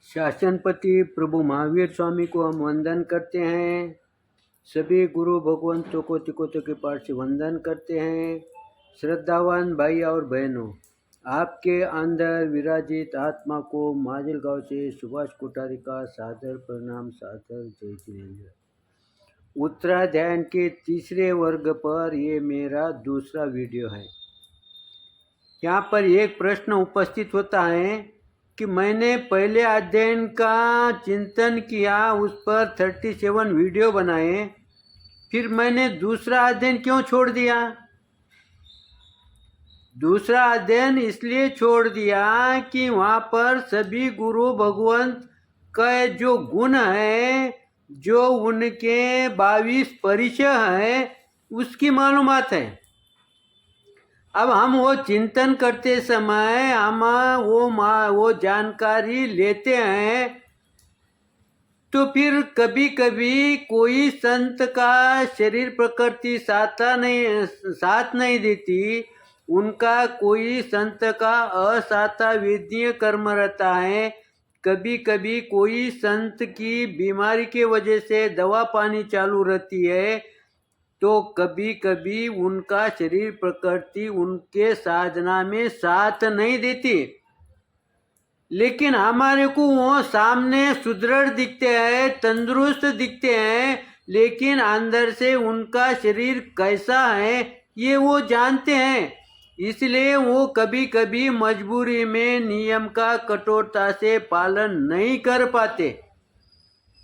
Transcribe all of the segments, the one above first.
शासनपति प्रभु महावीर स्वामी को हम वंदन करते हैं। सभी गुरु भगवंतों को तिकोतों के पाठ से वंदन करते हैं। श्रद्धावान भाई और बहनों, आपके अंदर विराजित आत्मा को माजलगांव से सुभाष कोठारी का सादर प्रणाम, सादर जय जिनेन्द्र। उत्तराध्याय के तीसरे वर्ग पर ये मेरा दूसरा वीडियो है। यहाँ पर एक प्रश्न उपस्थित होता है कि मैंने पहले अध्ययन का चिंतन किया, उस पर 37 वीडियो बनाए, फिर मैंने दूसरा अध्ययन क्यों छोड़ दिया। दूसरा अध्ययन इसलिए छोड़ दिया कि वहाँ पर सभी गुरु भगवंत का जो गुण है, जो उनके 22 परिचय है, उसकी मालूमात है। अब हम वो चिंतन करते समय हम वो जानकारी लेते हैं, तो फिर कभी कभी कोई संत का शरीर प्रकृति साथ नहीं देती, उनका कोई संत का असाता वेदनीय कर्म रहता है। कभी कभी कोई संत की बीमारी के वजह से दवा पानी चालू रहती है, तो कभी कभी उनका शरीर प्रकृति उनके साधना में साथ नहीं देती, लेकिन हमारे को वो सामने सुदृढ़ दिखते हैं, तंदुरुस्त दिखते हैं, लेकिन अंदर से उनका शरीर कैसा है ये वो जानते हैं। इसलिए वो कभी कभी मजबूरी में नियम का कठोरता से पालन नहीं कर पाते,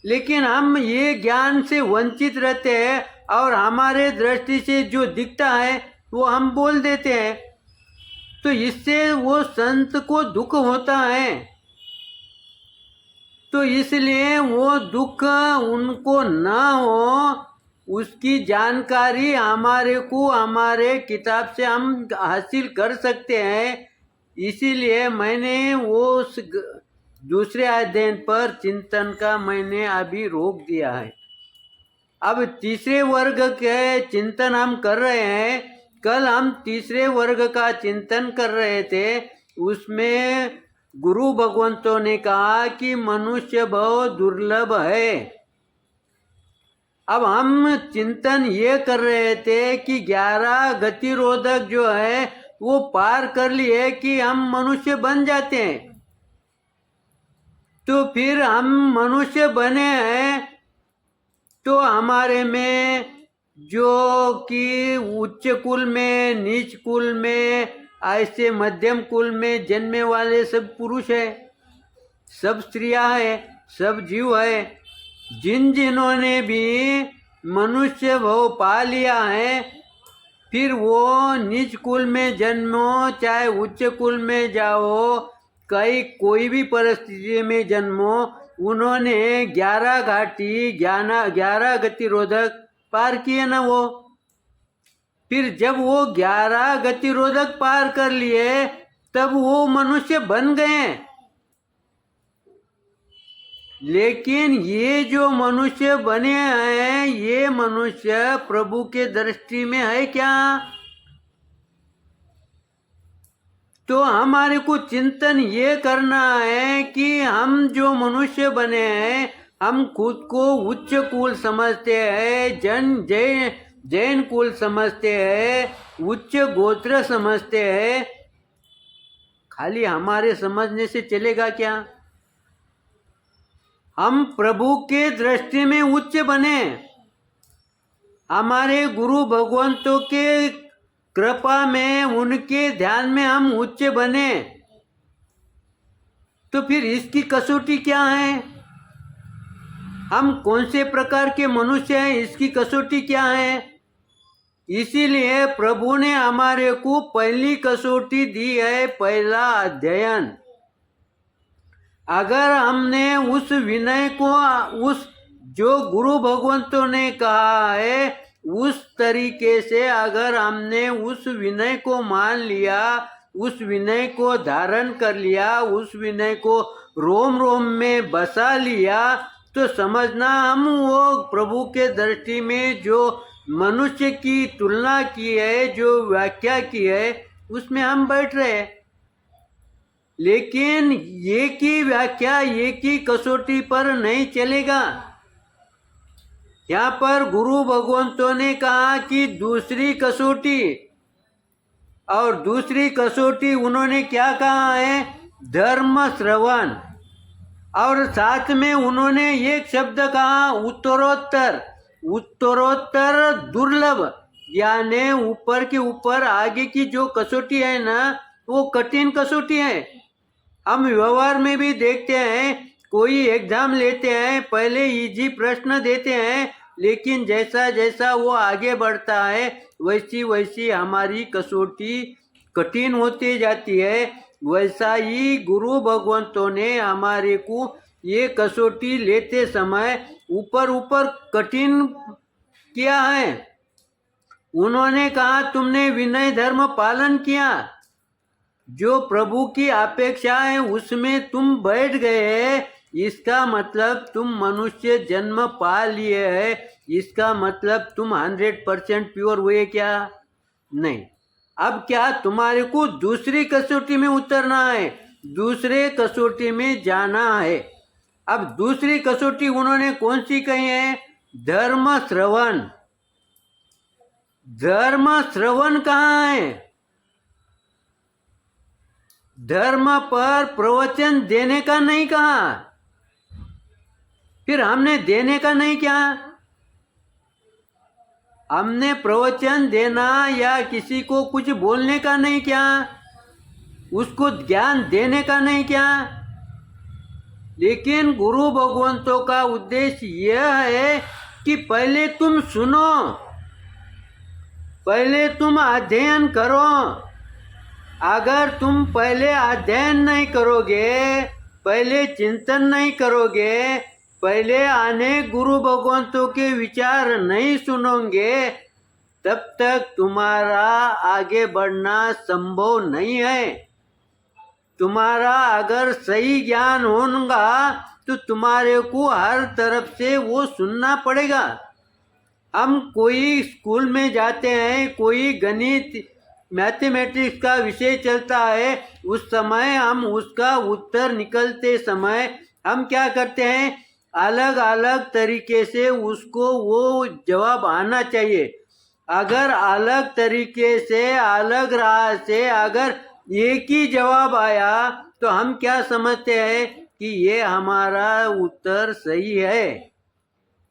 लेकिन हम ये ज्ञान से वंचित रहते हैं और हमारे दृष्टि से जो दिखता है वो हम बोल देते हैं, तो इससे वो संत को दुख होता है। तो इसलिए वो दुख उनको ना हो, उसकी जानकारी हमारे को हमारे किताब से हम हासिल कर सकते हैं। इसीलिए मैंने वो दूसरे अध्ययन पर चिंतन का मैंने अभी रोक दिया है। अब तीसरे वर्ग के चिंतन हम कर रहे हैं। कल हम तीसरे वर्ग का चिंतन कर रहे थे, उसमें गुरु भगवंतों ने कहा कि मनुष्य बहुत दुर्लभ है। अब हम चिंतन ये कर रहे थे कि 11 गतिरोधक जो है वो पार कर लिए कि हम मनुष्य बन जाते हैं। तो फिर हम मनुष्य बने हैं, तो हमारे में जो कि उच्च कुल में, नीच कुल में, ऐसे मध्यम कुल में जन्मे वाले सब पुरुष है, सब स्त्रियां है, सब जीव है। जिन्होंने भी मनुष्य भाव पा लिया है, फिर वो नीच कुल में जन्मो चाहे उच्च कुल में जाओ, कोई भी परिस्थिति में जन्मो, उन्होंने 11 घाटी 11 गतिरोधक पार किए ना वो। फिर जब वो 11 गतिरोधक पार कर लिए तब वो मनुष्य बन गए। लेकिन ये जो मनुष्य बने हैं, ये मनुष्य प्रभु के दृष्टि में है क्या? तो हमारे को चिंतन ये करना है कि हम जो मनुष्य बने हैं, हम खुद को उच्च कुल समझते हैं, जैन कुल समझते हैं, उच्च गोत्र समझते हैं। खाली हमारे समझने से चलेगा क्या? हम प्रभु के दृष्टि में उच्च बने, हमारे गुरु भगवंतों के कृपा में, उनके ध्यान में हम उच्च बने, तो फिर इसकी कसौटी क्या है? हम कौन से प्रकार के मनुष्य हैं, इसकी कसौटी क्या है? इसीलिए प्रभु ने हमारे को पहली कसौटी दी है, पहला अध्ययन। अगर हमने उस विनय को, उस जो गुरु भगवंतों ने कहा है, उस तरीके से अगर हमने उस विनय को मान लिया, उस विनय को धारण कर लिया, उस विनय को रोम रोम में बसा लिया, तो समझना हम वो प्रभु के दृष्टि में जो मनुष्य की तुलना की है, जो व्याख्या की है, उसमें हम बैठ रहे हैं। लेकिन एक ही व्याख्या एक ही कसौटी पर नहीं चलेगा। यहाँ पर गुरु भगवंतों ने कहा कि दूसरी कसौटी, और दूसरी कसौटी उन्होंने क्या कहा है? धर्म श्रवण। और साथ में उन्होंने एक शब्द कहा उत्तरोत्तर। उत्तरोत्तर दुर्लभ, यानी ऊपर के ऊपर आगे की जो कसौटी है ना, वो कठिन कसौटी है। हम व्यवहार में भी देखते हैं, कोई एग्जाम लेते हैं, पहले इजी प्रश्न देते हैं, लेकिन जैसा जैसा वो आगे बढ़ता है वैसी वैसी हमारी कसौटी कठिन होती जाती है। वैसा ही गुरु भगवंतों ने हमारे को ये कसौटी लेते समय ऊपर ऊपर कठिन किया है। उन्होंने कहा तुमने विनय धर्म पालन किया, जो प्रभु की अपेक्षा है उसमें तुम बैठ गए, इसका मतलब तुम मनुष्य जन्म पा लिए है। इसका मतलब तुम 100% प्योर हुए क्या? नहीं। अब क्या तुम्हारे को दूसरी कसौटी में उतरना है, दूसरे कसौटी में जाना है। अब दूसरी कसौटी उन्होंने कौन सी कही है? धर्म श्रवण। धर्म श्रवण कहाँ है? धर्म पर प्रवचन देने का नहीं कहा। फिर हमने देने का नहीं क्या? हमने प्रवचन देना या किसी को कुछ बोलने का नहीं क्या? उसको ज्ञान देने का नहीं क्या? लेकिन गुरु भगवंतों का उद्देश्य यह है कि पहले तुम सुनो, पहले तुम अध्ययन करो। अगर तुम पहले अध्ययन नहीं करोगे, पहले चिंतन नहीं करोगे, पहले अनेक गुरु भगवंतों के विचार नहीं सुनोगे, तब तक तुम्हारा आगे बढ़ना संभव नहीं है। तुम्हारा अगर सही ज्ञान होगा तो तुम्हारे को हर तरफ से वो सुनना पड़ेगा। हम कोई स्कूल में जाते हैं, कोई गणित मैथमेटिक्स का विषय चलता है, उस समय हम उसका उत्तर निकलते समय हम क्या करते हैं? अलग अलग तरीके से उसको वो जवाब आना चाहिए। अगर अलग तरीके से, अलग राह से अगर एक ही जवाब आया तो हम क्या समझते हैं कि ये हमारा उत्तर सही है।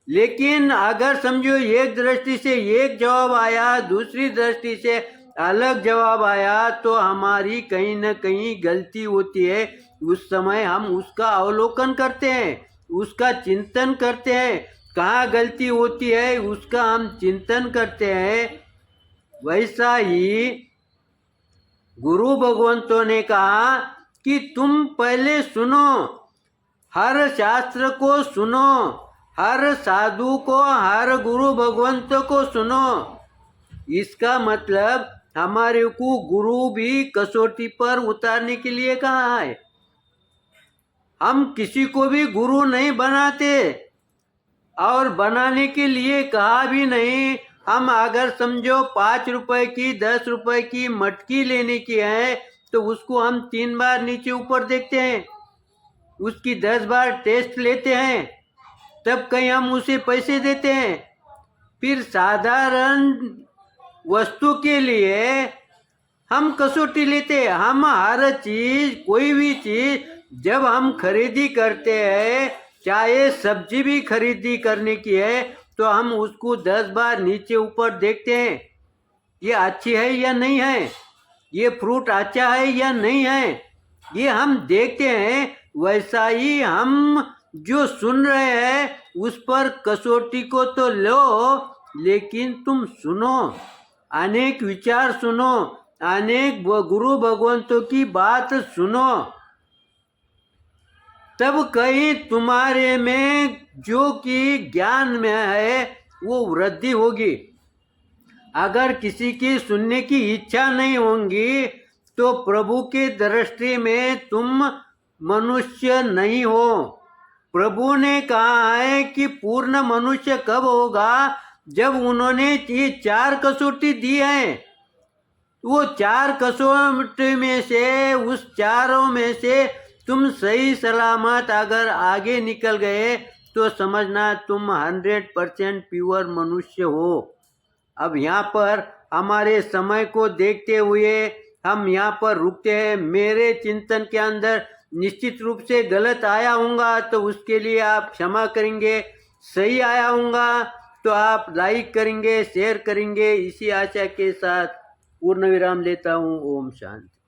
लेकिन अगर समझो एक दृष्टि से एक जवाब आया, दूसरी दृष्टि से अलग जवाब आया, तो हमारी कहीं न कहीं गलती होती है। उस समय हम उसका अवलोकन करते हैं, उसका चिंतन करते हैं, कहाँ गलती होती है उसका हम चिंतन करते हैं। वैसा ही गुरु भगवंतों ने कहा कि तुम पहले सुनो, हर शास्त्र को सुनो, हर साधु को, हर गुरु भगवंत को सुनो। इसका मतलब हमारे को गुरु भी कसौटी पर उतारने के लिए कहा है। हम किसी को भी गुरु नहीं बनाते और बनाने के लिए कहा भी नहीं। हम अगर समझो 5 रुपए की, 10 रुपए की मटकी लेने की है तो उसको हम 3 बार नीचे ऊपर देखते हैं, उसकी 10 बार टेस्ट लेते हैं, तब कहीं हम उसे पैसे देते हैं। फिर साधारण वस्तु के लिए हम कसौटी लेते हैं। हम हर चीज, कोई भी चीज जब हम खरीदी करते हैं, चाहे सब्जी भी खरीदी करने की है, तो हम उसको 10 बार नीचे ऊपर देखते हैं, ये अच्छी है या नहीं है, ये फ्रूट अच्छा है या नहीं है, ये हम देखते हैं। वैसा ही हम जो सुन रहे हैं उस पर कसौटी को तो लो, लेकिन तुम सुनो, अनेक विचार सुनो, अनेक गुरु भगवंतों की बात सुनो, तब कहीं तुम्हारे में जो कि ज्ञान में है वो वृद्धि होगी। अगर किसी की सुनने की इच्छा नहीं होगी तो प्रभु के दृष्टि में तुम मनुष्य नहीं हो। प्रभु ने कहा है कि पूर्ण मनुष्य कब होगा? जब उन्होंने ये 4 कसौटी दी है। वो 4 कसौटी में से, उस चारों में से तुम सही सलामत अगर आगे निकल गए तो समझना तुम 100% प्योर मनुष्य हो। अब यहाँ पर हमारे समय को देखते हुए हम यहाँ पर रुकते हैं। मेरे चिंतन के अंदर निश्चित रूप से गलत आया होगा तो उसके लिए आप क्षमा करेंगे, सही आया होगा तो आप लाइक करेंगे, शेयर करेंगे। इसी आशा के साथ पूर्ण विराम लेता हूँ। ओम शांति।